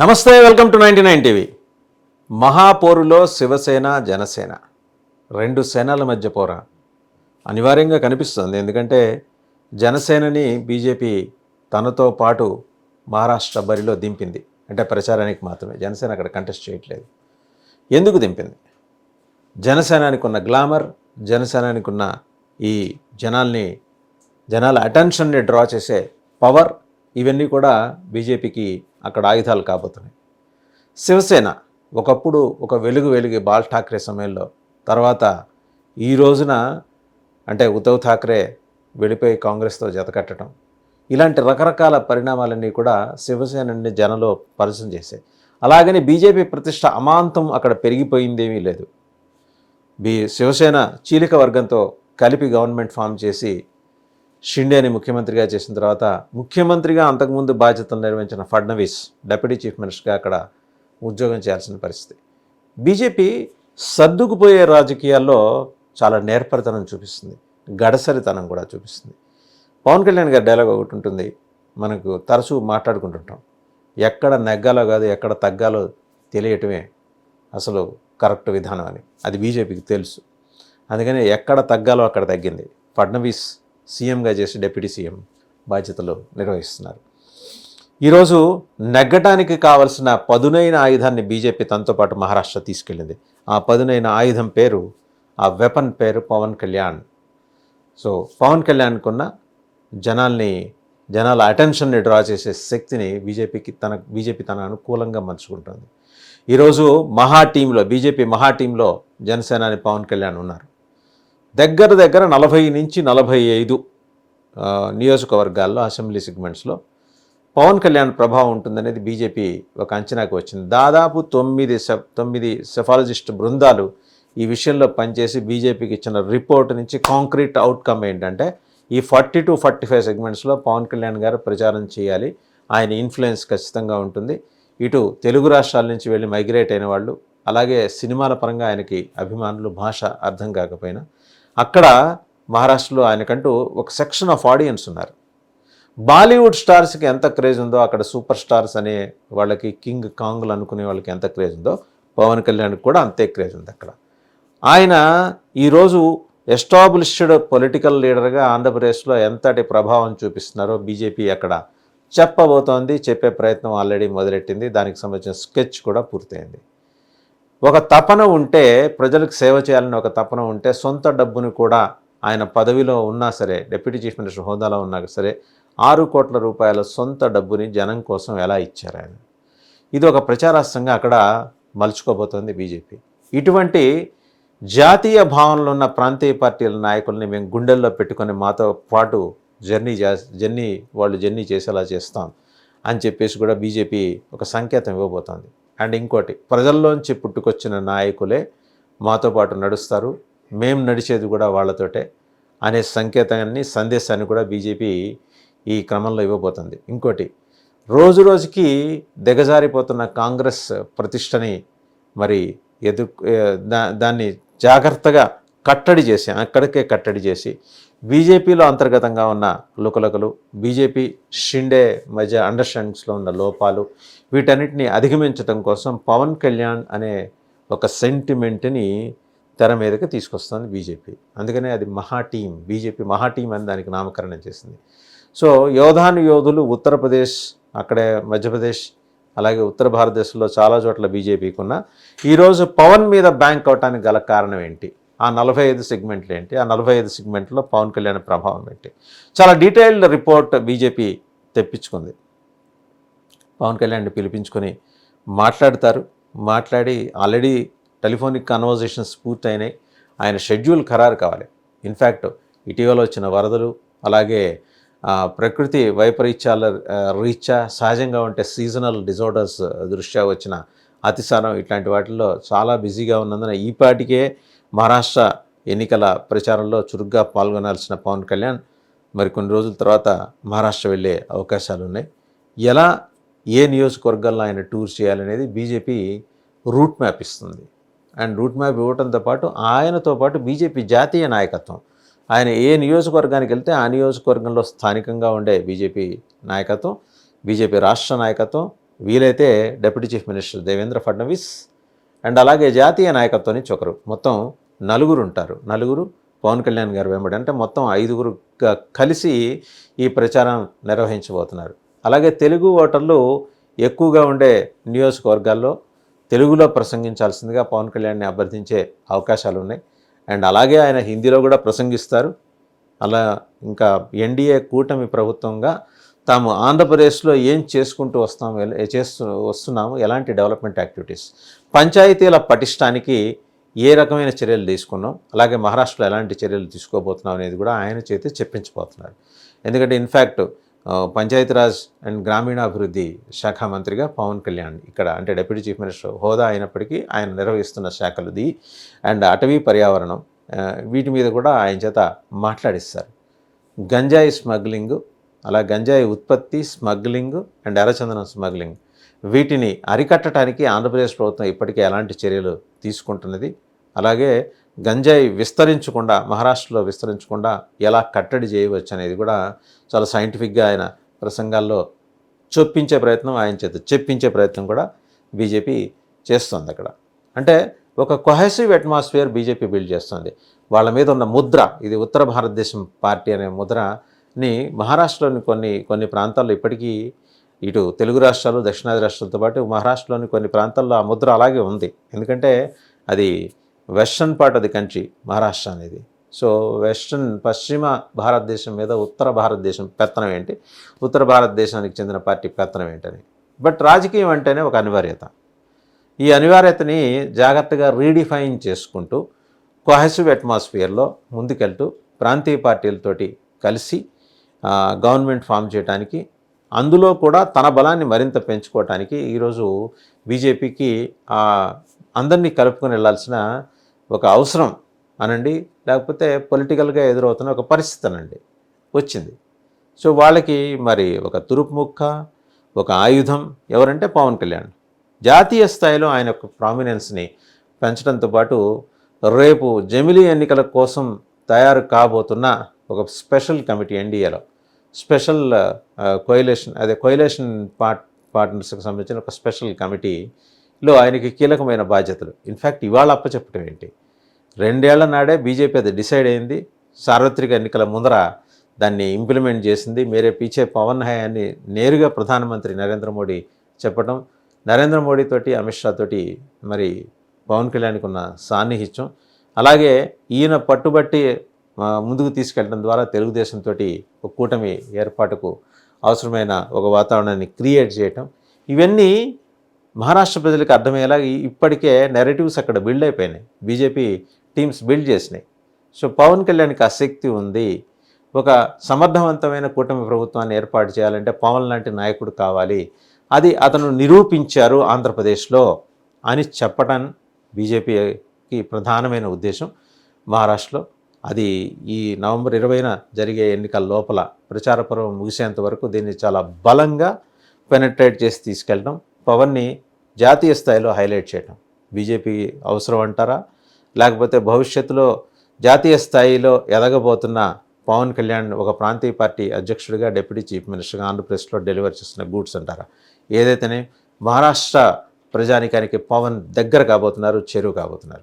నమస్తే, welcome to 99 TV. మహాపోరులో శివసేన జనసేన రెండు సేనల మధ్య పోరా అనివార్యంగా కనిపిస్తుంది. ఎందుకంటే జనసేనని బీజేపీ తనతో పాటు మహారాష్ట్ర బరిలో దింపింది. అంటే ప్రచారానికి మాత్రమే. జనసేన అక్కడ కంటెస్ట్ చేయట్లేదు. ఎందుకు దింపింది? జనసేనానికి ఉన్న గ్లామర్, జనసేనానికి ఉన్న ఈ జనాల అటెన్షన్ని డ్రా చేసే పవర్, ఇవన్నీ కూడా బీజేపీకి అక్కడ ఆయుధాలు కాబోతున్నాయి. శివసేన ఒకప్పుడు ఒక వెలుగు బాల్ ఠాక్రే సమయంలో, తర్వాత ఈ రోజున అంటే ఉద్ధవ్ ఠాక్రే వెళ్ళిపోయి కాంగ్రెస్తో జతకట్టడం, ఇలాంటి రకరకాల పరిణామాలన్నీ కూడా శివసేనని జనంలో పరిచయం చేశాయి. అలాగని బీజేపీ ప్రతిష్ట అమాంతం అక్కడ పెరిగిపోయిందేమీ లేదు. శివసేన చీలిక వర్గంతో కలిపి గవర్నమెంట్ ఫామ్ చేసి షిండేని ముఖ్యమంత్రిగా చేసిన తర్వాత, ముఖ్యమంత్రిగా అంతకుముందు బాధ్యతలు నిర్వహించిన ఫడ్నవీస్ డిప్యూటీ చీఫ్ మినిస్టర్గా అక్కడ ఉద్యోగం చేయాల్సిన పరిస్థితి. బీజేపీ సర్దుకుపోయే రాజకీయాల్లో చాలా నేర్పరితనం చూపిస్తుంది, గడసరితనం కూడా చూపిస్తుంది. పవన్ కళ్యాణ్ గారి డైలాగ్ ఒకటి ఉంటుంది, మనకు తరచూ మాట్లాడుకుంటుంటాం. ఎక్కడ నెగ్గాలో కాదు, ఎక్కడ తగ్గాలో తెలియటమే అసలు కరెక్ట్ విధానం అని. అది బీజేపీకి తెలుసు. అందుకని ఎక్కడ తగ్గాలో అక్కడ తగ్గింది. ఫడ్నవీస్ సీఎంగా చేసి డిప్యూటీ సీఎం బాధ్యతలు నిర్వహిస్తున్నారు. ఈరోజు నెగ్గటానికి కావలసిన పదునైన ఆయుధాన్ని బీజేపీ తనతో పాటు మహారాష్ట్ర తీసుకెళ్ళింది. ఆ పదునైన ఆయుధం పేరు, ఆ వెపన్ పేరు పవన్ కళ్యాణ్. సో పవన్ కళ్యాణ్కున్న జనాల అటెన్షన్ని డ్రా చేసే శక్తిని బీజేపీ తన అనుకూలంగా మలుచుకుంటుంది. ఈరోజు బీజేపీ మహాటీంలో జనసేనాని పవన్ కళ్యాణ్ ఉన్నారు. దగ్గర 40 నుంచి 45 నియోజకవర్గాల్లో, అసెంబ్లీ సెగ్మెంట్స్లో పవన్ కళ్యాణ్ ప్రభావం ఉంటుందనేది బీజేపీ ఒక అంచనాకు వచ్చింది. దాదాపు 9 సెఫాలజిస్ట్ బృందాలు ఈ విషయంలో పనిచేసి బీజేపీకి ఇచ్చిన రిపోర్ట్ నుంచి కాంక్రీట్ అవుట్కమ్ ఏంటంటే, ఈ 40 to 45 సెగ్మెంట్స్లో పవన్ కళ్యాణ్ గారు ప్రచారం చేయాలి, ఆయన ఇన్ఫ్లుయెన్స్ ఖచ్చితంగా ఉంటుంది. ఇటు తెలుగు రాష్ట్రాల నుంచి వెళ్ళి మైగ్రేట్ అయిన వాళ్ళు, అలాగే సినిమాల పరంగా ఆయనకి అభిమానులు, భాష అర్థం కాకపోయినా అక్కడ మహారాష్ట్రలో ఆయనకంటూ ఒక సెక్షన్ ఆఫ్ ఆడియన్స్ ఉన్నారు. బాలీవుడ్ స్టార్స్కి ఎంత క్రేజ్ ఉందో, అక్కడ సూపర్ స్టార్స్ అనే వాళ్ళకి, కింగ్ కాంగ్లు అనుకునే వాళ్ళకి ఎంత క్రేజ్ ఉందో, పవన్ కళ్యాణ్కి కూడా అంతే క్రేజ్ ఉంది అక్కడ. ఆయన ఈరోజు ఎస్టాబ్లిష్డ్ పొలిటికల్ లీడర్గా ఆంధ్రప్రదేశ్లో ఎంతటి ప్రభావం చూపిస్తున్నారో బీజేపీ అక్కడ చెప్పబోతోంది. చెప్పే ప్రయత్నం ఆల్రెడీ మొదలెట్టింది. దానికి సంబంధించిన స్కెచ్ కూడా పూర్తయింది. ఒక తపన ఉంటే, ప్రజలకు సేవ చేయాలని ఒక తపన ఉంటే, సొంత డబ్బును కూడా ఆయన పదవిలో ఉన్నా సరే, డిప్యూటీ చీఫ్ మినిస్టర్ హోదాలో ఉన్నా సరే, 6 కోట్ల రూపాయల సొంత డబ్బుని జనం కోసం ఎలా ఇచ్చారు ఆయన. ఇది ఒక ప్రచారాస్త్రంగా అక్కడ మలుచుకోబోతోంది బీజేపీ. ఇటువంటి జాతీయ భావనలో ఉన్న ప్రాంతీయ పార్టీల నాయకుల్ని మేము గుండెల్లో పెట్టుకొని మాతో పాటు జర్నీ చేసేలా చేస్తాం అని చెప్పేసి కూడా బీజేపీ ఒక సంకేతం ఇవ్వబోతోంది. అండ్ ఇంకోటి, ప్రజల్లోంచి పుట్టుకొచ్చిన నాయకులే మాతో పాటు నడుస్తారు, మేము నడిచేది కూడా వాళ్ళతోటే అనే సందేశాన్ని కూడా బీజేపీ ఈ క్రమంలో ఇవ్వబోతుంది. ఇంకోటి, రోజుకి దిగజారిపోతున్న కాంగ్రెస్ ప్రతిష్టని మరి దాన్ని జాగ్రత్తగా అక్కడికే కట్టడి చేసి బీజేపీలో అంతర్గతంగా ఉన్న లుకలుకలు, బీజేపీ షిండే మధ్య అండర్స్టాండింగ్స్లో ఉన్న లోపాలు, వీటన్నిటిని అధిగమించడం కోసం పవన్ కళ్యాణ్ అనే ఒక సెంటిమెంట్ని తెర మీదకి తీసుకొస్తుంది బీజేపీ. అందుకనే అది బీజేపీ మహాటీం అని దానికి నామకరణం చేసింది. సో యోధులు ఉత్తరప్రదేశ్, అక్కడే మధ్యప్రదేశ్, అలాగే ఉత్తర భారతదేశంలో చాలా చోట్ల బీజేపీకి ఉన్న, ఈరోజు పవన్ మీద బ్యాంక్ అవటానికి గల కారణం ఏంటి, ఆ 45 సెగ్మెంట్లు ఏంటి, ఆ 45 సెగ్మెంట్లో పవన్ కళ్యాణ్ ప్రభావం ఏంటి, చాలా డీటెయిల్డ్ రిపోర్ట్ బీజేపీ తెప్పించుకుంది. పవన్ కళ్యాణ్ని పిలిపించుకొని మాట్లాడి ఆల్రెడీ టెలిఫోనిక్ కన్వర్జేషన్స్ పూర్తయినాయి. ఆయన షెడ్యూల్ ఖరారు కావాలి. ఇన్ఫ్యాక్ట్ ఇటీవల వచ్చిన వరదలు, అలాగే ప్రకృతి వైపరీత్యాల రీత్యా, సహజంగా ఉంటే సీజనల్ డిజార్డర్స్ దృష్ట్యా వచ్చిన అతిసారం, ఇట్లాంటి వాటిల్లో చాలా బిజీగా ఉన్నందున ఈపాటికే మహారాష్ట్ర ఎన్నికల ప్రచారంలో చురుగ్గా పాల్గొనాల్సిన పవన్ కళ్యాణ్ కొన్ని రోజుల తర్వాత మహారాష్ట్ర వెళ్ళే అవకాశాలు ఉన్నాయి. ఏ నియోజకవర్గాల్లో ఆయన టూర్ చేయాలనేది బీజేపీ రూట్ మ్యాప్ ఇస్తుంది. అండ్ రూట్ మ్యాప్ ఇవ్వడంతో పాటు ఆయనతో పాటు బీజేపీ జాతీయ నాయకత్వం, ఆయన ఏ నియోజకవర్గానికి వెళ్తే ఆ నియోజకవర్గంలో స్థానికంగా ఉండే బీజేపీ నాయకత్వం, బీజేపీ రాష్ట్ర నాయకత్వం, వీలైతే deputy chief minister Devendra Fadnavis and అలాగే జాతీయ నాయకత్వం నుంచి ఒకరు, మొత్తం నలుగురు ఉంటారు. నలుగురు పవన్ కళ్యాణ్ గారు వెంబడి, అంటే మొత్తం 5గురు కలిసి ఈ ప్రచారం నిర్వహించబోతున్నారు. అలాగే తెలుగు ఓటర్లు ఎక్కువగా ఉండే నియోజకవర్గాల్లో తెలుగులో ప్రసంగించాల్సిందిగా పవన్ కళ్యాణ్ని అభ్యర్థించే అవకాశాలు ఉన్నాయి. అండ్ అలాగే ఆయన హిందీలో కూడా ప్రసంగిస్తారు. అలా ఇంకా ఎన్డీఏ కూటమి ప్రభుత్వంగా తాము ఆంధ్రప్రదేశ్లో ఏం చేసుకుంటూ వస్తున్నాము, ఎలాంటి డెవలప్మెంట్ యాక్టివిటీస్, పంచాయతీల పటిష్టానికి ఏ రకమైన చర్యలు తీసుకున్నాం, అలాగే మహారాష్ట్రలో ఎలాంటి చర్యలు తీసుకోబోతున్నాం అనేది కూడా ఆయన చేతి చెప్పించబోతున్నారు. ఎందుకంటే ఇన్ఫ్యాక్ట్ పంచాయతీరాజ్ అండ్ గ్రామీణాభివృద్ధి శాఖ మంత్రిగా పవన్ కళ్యాణ్ ఇక్కడ, అంటే డిప్యూటీ చీఫ్ మినిస్టర్ హోదా అయినప్పటికీ ఆయన నిర్వహిస్తున్న శాఖలుది అండ్ అటవీ పర్యావరణం, వీటి మీద కూడా ఆయన చేత మాట్లాడిస్తారు. గంజాయి స్మగ్లింగ్, అలా గంజాయి ఉత్పత్తి, స్మగ్లింగ్ అండ్ ఎర్రచందనం స్మగ్లింగ్, వీటిని అరికట్టడానికి ఆంధ్రప్రదేశ్ ప్రభుత్వం ఇప్పటికే ఎలాంటి చర్యలు తీసుకుంటున్నది, అలాగే గంజాయి విస్తరించకుండా, మహారాష్ట్రలో విస్తరించకుండా ఎలా కట్టడి చేయవచ్చు అనేది కూడా చాలా సైంటిఫిక్గా ఆయన ప్రసంగాల్లో చొప్పించే ప్రయత్నం, ఆయన చేత చెప్పించే ప్రయత్నం కూడా బీజేపీ చేస్తుంది అక్కడ. అంటే ఒక కొహెసివ్ అట్మాస్ఫియర్ బీజేపీ బిల్డ్ చేస్తుంది. వాళ్ళ మీద ఉన్న ముద్ర, ఇది ఉత్తర భారతదేశం పార్టీ అనే ముద్రని మహారాష్ట్రలోని కొన్ని ప్రాంతాల్లో ఇప్పటికీ, ఇటు తెలుగు రాష్ట్రాలు, దక్షిణాది రాష్ట్రాలతో పాటు మహారాష్ట్రలోని కొన్ని ప్రాంతాల్లో ఆ ముద్ర అలాగే ఉంది. ఎందుకంటే అది western part of the country Maharashtra అనేది. సో పశ్చిమ భారతదేశం మీద ఉత్తర భారతదేశం పెత్తనం ఏంటి, ఉత్తర భారతదేశానికి చెందిన పార్టీ పెత్తనం ఏంటని. బట్ రాజకీయం అంటేనే ఒక అనివార్యత. ఈ అనివార్యతని జాగ్రత్తగా రీడిఫైన్ చేసుకుంటూ కొహెసివ్ అట్మాస్ఫియర్లో ముందుకెళ్తూ ప్రాంతీయ పార్టీలతోటి కలిసి గవర్నమెంట్ ఫామ్ చేయడానికి, అందులో కూడా తన బలాన్ని మరింత పెంచుకోవటానికి ఈరోజు బీజేపీకి అందరినీ కలుపుకొని వెళ్ళాల్సిన ఒక అవసరం అనండి, లేకపోతే పొలిటికల్గా ఎదురవుతున్న ఒక పరిస్థితి అనండి వచ్చింది. సో వాళ్ళకి మరి ఒక తురుపు ముక్క, ఒక ఆయుధం ఎవరంటే పవన్ కళ్యాణ్. జాతీయ స్థాయిలో ఆయన యొక్క ప్రామినెన్స్ని పెంచడంతో పాటు రేపు జమిలీ ఎన్నికల కోసం తయారు కాబోతున్న ఒక స్పెషల్ కమిటీ, ఎన్డీఏలో స్పెషల్ కోయిలేషన్ పార్ట్నర్స్కి సంబంధించిన ఒక స్పెషల్ కమిటీలో ఆయనకి కీలకమైన బాధ్యతలు. ఇన్ఫ్యాక్ట్ ఇవాళ అప్పచెప్పటం ఏంటి, 2 ఏళ్ల నాడే బీజేపీ అది డిసైడ్ అయింది. సార్వత్రిక ఎన్నికల ముందర దాన్ని ఇంప్లిమెంట్ చేసింది. మేరే పీచే పవన్ హై అని నేరుగా ప్రధానమంత్రి నరేంద్ర మోడీ చెప్పటం, నరేంద్ర మోడీ తోటి, అమిత్ షా తోటి మరి పవన్ కళ్యాణ్కి ఉన్న సాన్నిహిత్యం, అలాగే ఈయన పట్టుబట్టి ముందుకు తీసుకెళ్ళడం ద్వారా తెలుగుదేశంతో ఒక కూటమి ఏర్పాటుకు అవసరమైన ఒక వాతావరణాన్ని క్రియేట్ చేయటం, ఇవన్నీ మహారాష్ట్ర ప్రజలకు అర్థమయ్యేలా ఇప్పటికే నెరేటివ్స్ అక్కడ బిల్డ్ అయిపోయినాయి, బీజేపీ టీమ్స్ బిల్డ్ చేసినాయి. సో పవన్ కళ్యాణ్కి ఆ శక్తి ఉంది. ఒక సమర్థవంతమైన కూటమి ప్రభుత్వాన్ని ఏర్పాటు చేయాలంటే పవన్ లాంటి నాయకుడు కావాలి, అది అతను నిరూపించారు ఆంధ్రప్రదేశ్లో అని చెప్పడం బీజేపీకి ప్రధానమైన ఉద్దేశం మహారాష్ట్రలో. అది ఈ నవంబర్ 20న జరిగే ఎన్నికల లోపల ప్రచార పర్వం ముగిసేంత వరకు దీన్ని చాలా బలంగా పెనట్రేట్ చేసి తీసుకెళ్ళడం, పవన్ని జాతీయ స్థాయిలో హైలైట్ చేయడం బీజేపీ అవసరం అంటారా, లేకపోతే భవిష్యత్తులో జాతీయ స్థాయిలో ఎదగబోతున్న పవన్ కళ్యాణ్ ఒక ప్రాంతీయ పార్టీ అధ్యక్షుడిగా, డిప్యూటీ చీఫ్ మినిస్టర్గా ఆంధ్రప్రదేశ్లో డెలివర్ చేస్తున్న గూడ్స్ అంటారా? ఏదైతేనే మహారాష్ట్ర ప్రజానికానికి పవన్ దగ్గర కాబోతున్నారు, చేరువ కాబోతున్నారు.